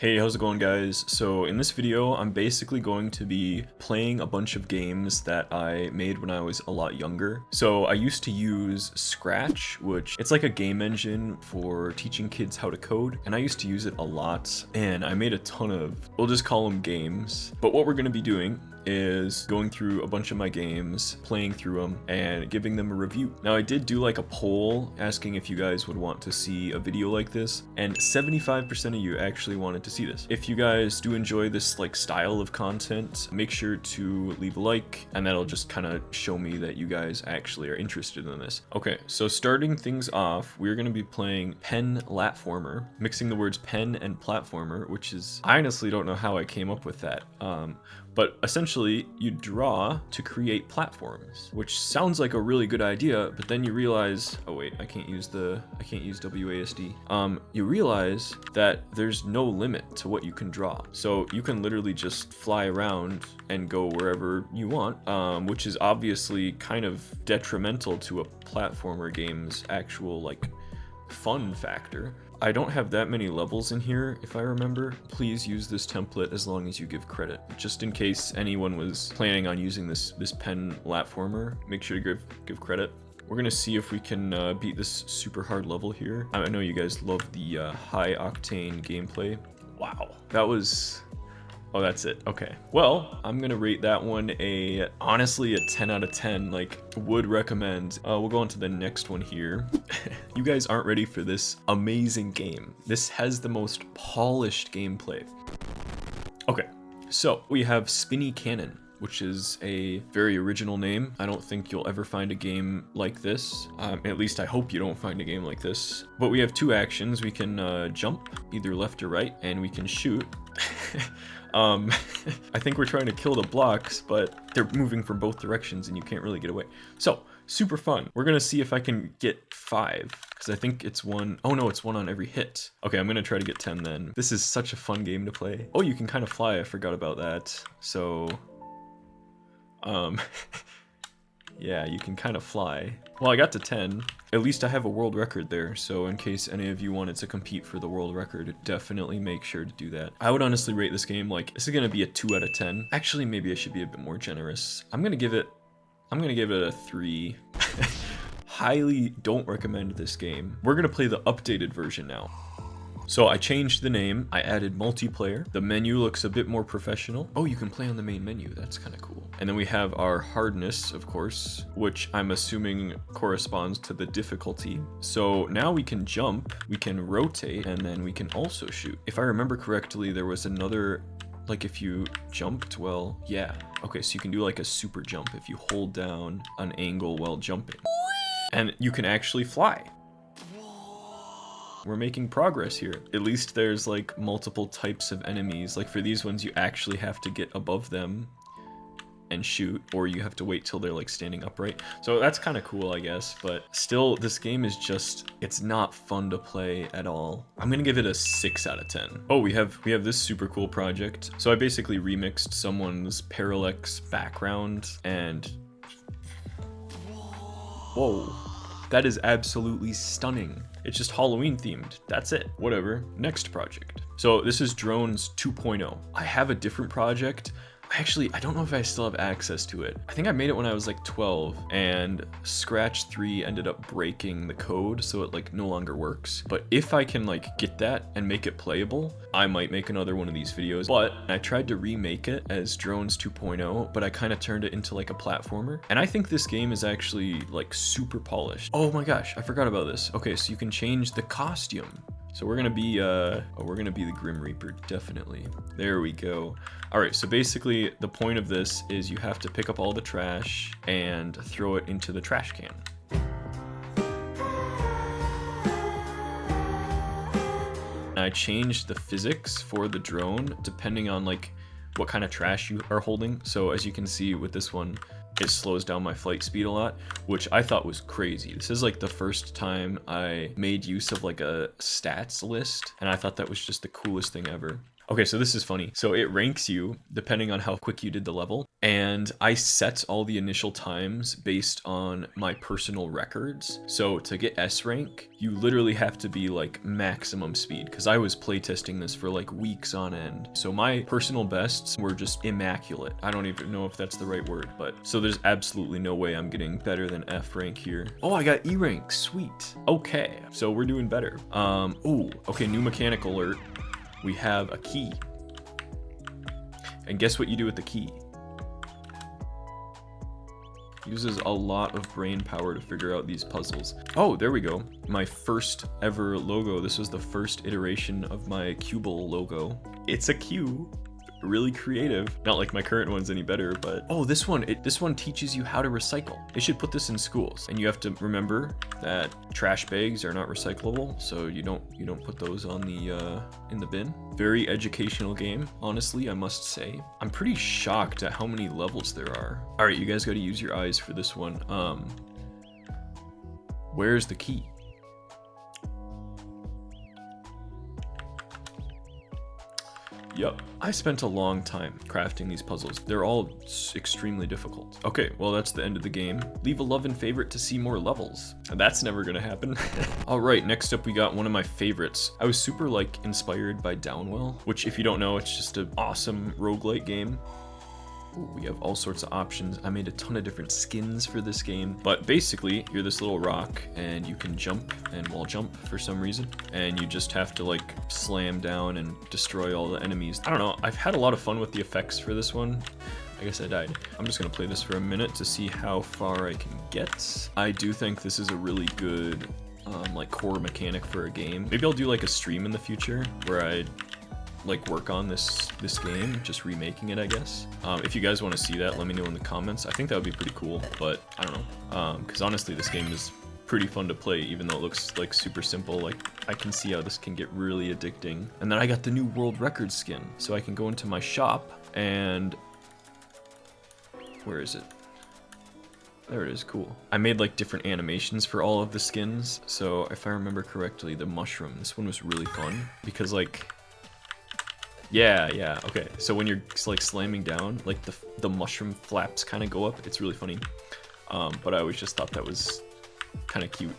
Hey, how's it going, guys? So in this video, I'm basically going to be playing a bunch of games that I made when I was a lot younger. So I used to use Scratch, which it's like a game engine for teaching kids how to code, and I used to use it a lot, and I made a ton of, we'll just call them games. But what we're going to be doing is going through a bunch of my games, playing through them, and giving them a review. Now, I did do like a poll asking if you guys would want to see a video like this, and 75% of you actually wanted to see this. If you guys do enjoy this like style of content, make sure to leave a like, and that'll just kind of show me that you guys actually are interested in this. Okay, so starting things off, we're going to be playing Pen Latformer, mixing the words pen and platformer, which is, I honestly don't know how I came up with that. But essentially, you draw to create platforms, which sounds like a really good idea, but then you realize, oh wait, I can't use WASD. You realize that there's no limit to what you can draw. So you can literally just fly around and go wherever you want, which is obviously kind of detrimental to a platformer game's actual like fun factor. I don't have that many levels in here, if I remember. Please use this template as long as you give credit. Just in case anyone was planning on using this Pen Latformer, make sure to give credit. We're gonna see if we can beat this super hard level here. I know you guys love the high octane gameplay. Wow, that was... Oh, that's it. Okay. Well, I'm gonna rate that one honestly a 10 out of 10. Like, would recommend. We'll go on to the next one here. You guys aren't ready for this amazing game. This has the most polished gameplay. Okay, so we have Spinny Cannon, which is a very original name. I don't think you'll ever find a game like this. At least I hope you don't find a game like this. But we have two actions. We can jump either left or right, and we can shoot. I think we're trying to kill the blocks, but they're moving from both directions and you can't really get away. So, super fun. We're gonna see if I can get 5, because I think it's one. Oh no, it's 1 on every hit. Okay, I'm gonna try to get 10 then. This is such a fun game to play. Oh, you can kind of fly, I forgot about that. So, yeah, you can kind of fly. Well, I got to 10. At least I have a world record there, so in case any of you wanted to compete for the world record, definitely make sure to do that. I would honestly rate this game like, this is gonna be a 2 out of 10. Actually, maybe I should be a bit more generous. I'm gonna give it a 3. Highly don't recommend this game. We're gonna play the updated version now. So I changed the name, I added multiplayer, the menu looks a bit more professional. Oh, you can play on the main menu, that's kind of cool. And then we have our hardness, of course, which I'm assuming corresponds to the difficulty. So now we can jump, we can rotate, and then we can also shoot. If I remember correctly, there was another, like if you jumped, well, yeah. Okay, so you can do like a super jump if you hold down an angle while jumping. And you can actually fly. We're making progress here. At least there's like multiple types of enemies. Like for these ones, you actually have to get above them and shoot, or you have to wait till they're like standing upright. So that's kind of cool, I guess, but still this game is just, it's not fun to play at all. I'm gonna give it a 6 out of 10. Oh, we have this super cool project. So I basically remixed someone's Parallax background and whoa, that is absolutely stunning. It's just Halloween themed. That's it. Whatever. Next project. So this is Drones 2.0. I have a different project. Actually, I don't know if I still have access to it. I think I made it when I was like 12, and Scratch 3 ended up breaking the code, so it like no longer works. But if I can like get that and make it playable, I might make another one of these videos. But I tried to remake it as Drones 2.0, but I kind of turned it into like a platformer. And I think this game is actually like super polished. Oh my gosh, I forgot about this. Okay, so you can change the costume. So we're gonna be the Grim Reaper, definitely. There we go. All right, so basically the point of this is you have to pick up all the trash and throw it into the trash can. And I changed the physics for the drone depending on like what kind of trash you are holding. So as you can see with this one, it slows down my flight speed a lot, which I thought was crazy. This is like the first time I made use of like a stats list, and I thought that was just the coolest thing ever. Okay, so this is funny. So it ranks you depending on how quick you did the level. And I set all the initial times based on my personal records. So to get S rank, you literally have to be like maximum speed, because I was playtesting this for like weeks on end. So my personal bests were just immaculate. I don't even know if that's the right word, but so there's absolutely no way I'm getting better than F rank here. Oh, I got E rank, sweet. Okay, so we're doing better. Ooh, okay, new mechanic alert. We have a key. And guess what you do with the key? Uses a lot of brain power to figure out these puzzles. Oh, there we go. My first ever logo. This was the first iteration of my Cubal logo. It's a Q. Really creative. Not like my current one's any better, but oh, this one teaches you how to recycle. They should put this in schools, and you have to remember that trash bags are not recyclable, so you don't put those on the in the bin. Very educational game, honestly, I must say. I'm pretty shocked at how many levels there are. All right, you guys got to use your eyes for this one. Where's the key? Yep, I spent a long time crafting these puzzles. They're all extremely difficult. Okay, well, that's the end of the game. Leave a love and favorite to see more levels. That's never gonna happen. All right, next up we got one of my favorites. I was super like inspired by Downwell, which if you don't know, it's just an awesome roguelike game. Ooh, we have all sorts of options. I made a ton of different skins for this game, but basically you're this little rock and you can jump and wall jump for some reason, and you just have to like slam down and destroy all the enemies. I don't know, I've had a lot of fun with the effects for this one. I guess I died. I'm just gonna play this for a minute to see how far I can get. I do think this is a really good like core mechanic for a game. Maybe I'll do like a stream in the future where I like work on this game, just remaking it, I guess. If you guys want to see that, let me know in the comments. I think that would be pretty cool, but I don't know, because honestly this game is pretty fun to play, even though it looks like super simple. Like I can see how this can get really addicting. And then I got the new world record skin, so I can go into my shop and where is it? There it is, cool. I made like different animations for all of the skins, so if I remember correctly, the mushroom, this one was really fun because like yeah, okay. So when you're like slamming down, like the mushroom flaps kind of go up. It's really funny. But I always just thought that was kind of cute.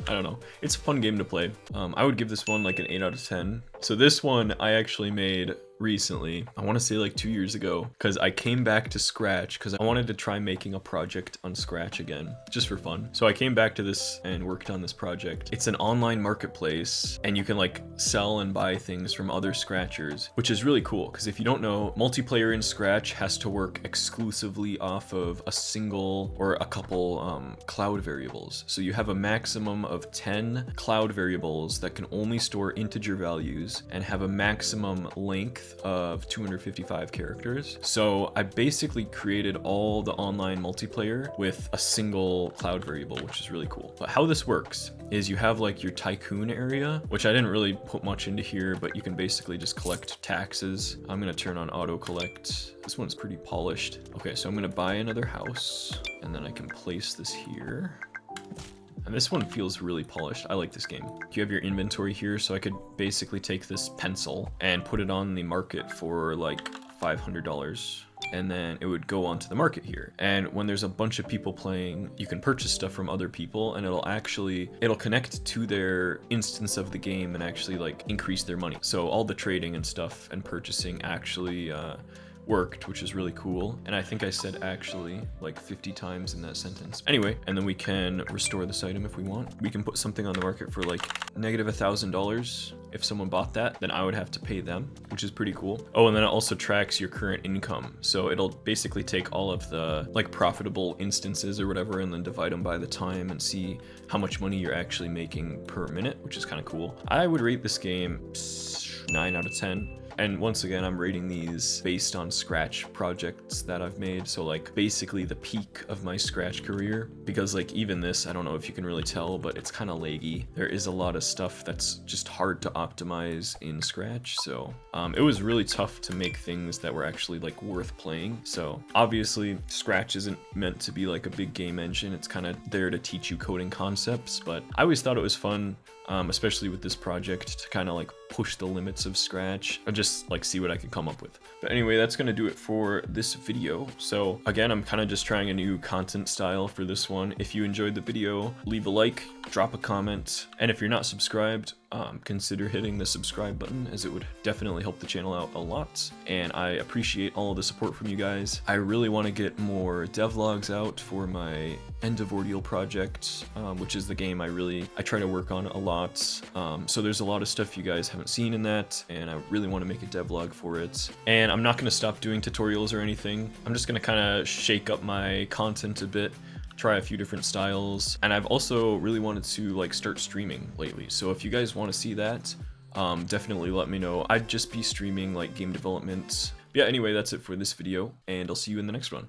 I don't know. It's a fun game to play. I would give this one like an 8 out of 10. So this one I actually made recently. I want to say like 2 years ago, because I came back to Scratch because I wanted to try making a project on Scratch again, just for fun. So I came back to this and worked on this project. It's an online marketplace and you can like sell and buy things from other Scratchers, which is really cool because if you don't know, multiplayer in Scratch has to work exclusively off of a single or a couple cloud variables. So you have a maximum of 10 cloud variables that can only store integer values and have a maximum length of 255 characters. So I basically created all the online multiplayer with a single cloud variable, which is really cool. But how this works is you have like your tycoon area, which I didn't really put much into here, but you can basically just collect taxes. I'm gonna turn on auto collect. This one's pretty polished. Okay, so I'm gonna buy another house and then I can place this here. And this one feels really polished. I like this game. You have your inventory here, so I could basically take this pencil and put it on the market for like $500. And then it would go onto the market here. And when there's a bunch of people playing, you can purchase stuff from other people and it'll connect to their instance of the game and actually like increase their money. So all the trading and stuff and purchasing actually worked, which is really cool. And I think I said actually like 50 times in that sentence. Anyway, and then we can restore this item if we want. We can put something on the market for like negative $1,000. If someone bought that, then I would have to pay them, which is pretty cool. Oh, and then it also tracks your current income. So it'll basically take all of the like profitable instances or whatever and then divide them by the time and see how much money you're actually making per minute, which is kind of cool. I would rate this game 9 out of 10. And once again, I'm rating these based on Scratch projects that I've made. So like basically the peak of my Scratch career, because like even this, I don't know if you can really tell, but it's kind of laggy. There is a lot of stuff that's just hard to optimize in Scratch. So it was really tough to make things that were actually like worth playing. So obviously Scratch isn't meant to be like a big game engine. It's kind of there to teach you coding concepts, but I always thought it was fun especially with this project, to kind of like push the limits of Scratch or just like see what I can come up with. But anyway, that's gonna do it for this video. So again, I'm kind of just trying a new content style for this one. If you enjoyed the video, leave a like, drop a comment, and if you're not subscribed, consider hitting the subscribe button, as it would definitely help the channel out a lot, and I appreciate all of the support from you guys. I really want to get more devlogs out for my End of Ordeal project, which is the game I try to work on a lot. So there's a lot of stuff you guys haven't seen in that, and I really want to make a devlog for it. And I'm not going to stop doing tutorials or anything. I'm just going to kind of shake up my content a bit, try a few different styles, and I've also really wanted to like start streaming lately. So if you guys want to see that, definitely let me know. I'd just be streaming like game development. But yeah, anyway, that's it for this video, and I'll see you in the next one.